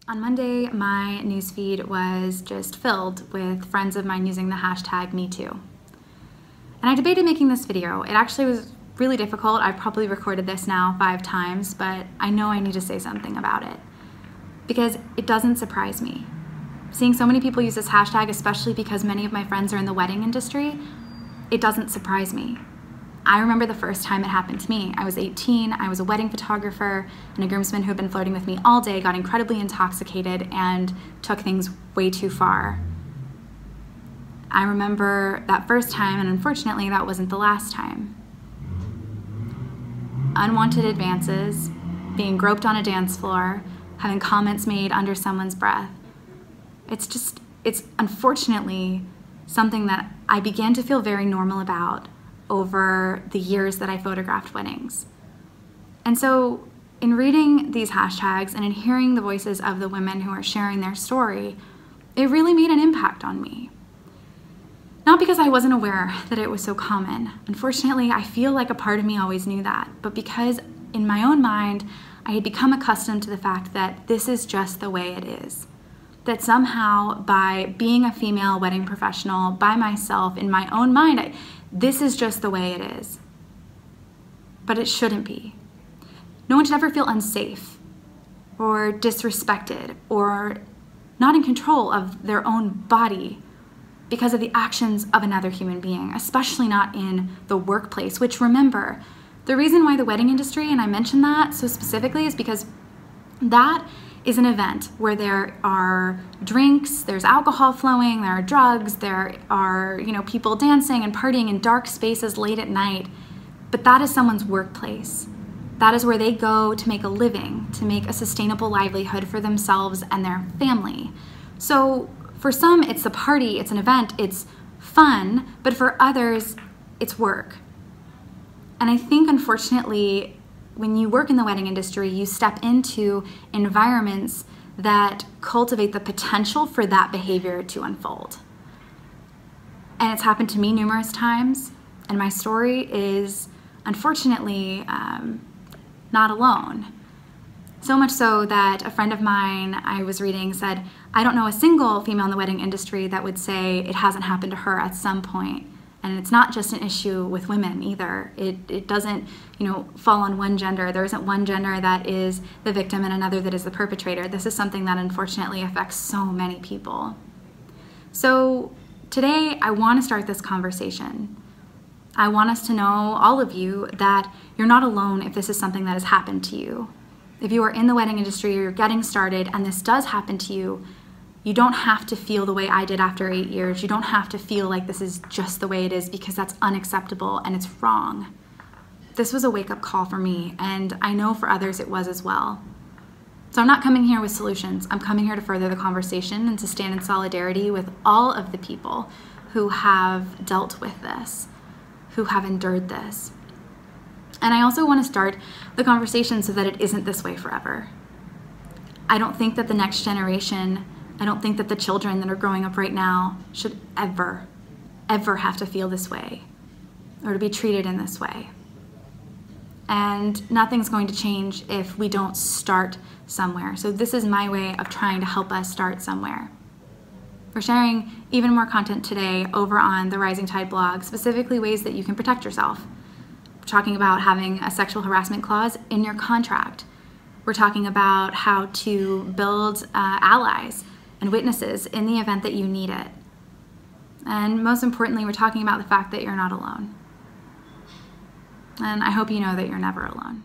On Monday, my newsfeed was just filled with friends of mine using the hashtag #MeToo. And I debated making this video. It actually was really difficult. I've probably recorded this now 5 times, but I know I need to say something about it because it doesn't surprise me. Seeing so many people use this hashtag, especially because many of my friends are in the wedding industry, it doesn't surprise me. I remember the first time it happened to me. I was 18, I was a wedding photographer, and a groomsman who had been flirting with me all day got incredibly intoxicated and took things way too far. I remember that first time, and unfortunately that wasn't the last time. Unwanted advances, being groped on a dance floor, having comments made under someone's breath. It's unfortunately something that I began to feel very normal about over the years that I photographed weddings. And so in reading these hashtags and in hearing the voices of the women who are sharing their story, it really made an impact on me. Not because I wasn't aware that it was so common. Unfortunately, I feel like a part of me always knew that, but because in my own mind, I had become accustomed to the fact that this is just the way it is. That somehow by being a female wedding professional by myself in my own mind, this is just the way it is. But it shouldn't be. No one should ever feel unsafe or disrespected or not in control of their own body because of the actions of another human being, especially not in the workplace, which, remember, the reason why the wedding industry, and I mentioned that so specifically, is because that is an event where there are drinks, there's alcohol flowing, there are drugs, there are, people dancing and partying in dark spaces late at night, but that is someone's workplace. That is where they go to make a living, to make a sustainable livelihood for themselves and their family. So for some, it's a party, it's an event, it's fun, but for others, it's work. And I think, unfortunately, when you work in the wedding industry, you step into environments that cultivate the potential for that behavior to unfold. And it's happened to me numerous times, and my story is, unfortunately, not alone. So much so that a friend of mine I was reading said, I don't know a single female in the wedding industry that would say it hasn't happened to her at some point. And it's not just an issue with women either. It doesn't, fall on one gender. There isn't one gender that is the victim and another that is the perpetrator. This is something that unfortunately affects so many people. So today I want to start this conversation. I want us to know, all of you, that you're not alone if this is something that has happened to you. If you are in the wedding industry or you're getting started and this does happen to you, you don't have to feel the way I did after 8 years. You don't have to feel like this is just the way it is, because that's unacceptable and it's wrong. This was a wake-up call for me, and I know for others it was as well. So I'm not coming here with solutions. I'm coming here to further the conversation and to stand in solidarity with all of the people who have dealt with this, who have endured this. And I also want to start the conversation so that it isn't this way forever. I don't think that the next generation, I don't think that the children that are growing up right now should ever have to feel this way or to be treated in this way. And nothing's going to change if we don't start somewhere. So this is my way of trying to help us start somewhere. We're sharing even more content today over on the Rising Tide blog, specifically ways that you can protect yourself. We're talking about having a sexual harassment clause in your contract. We're talking about how to build allies and witnesses in the event that you need it. And most importantly, we're talking about the fact that you're not alone. And I hope you know that you're never alone.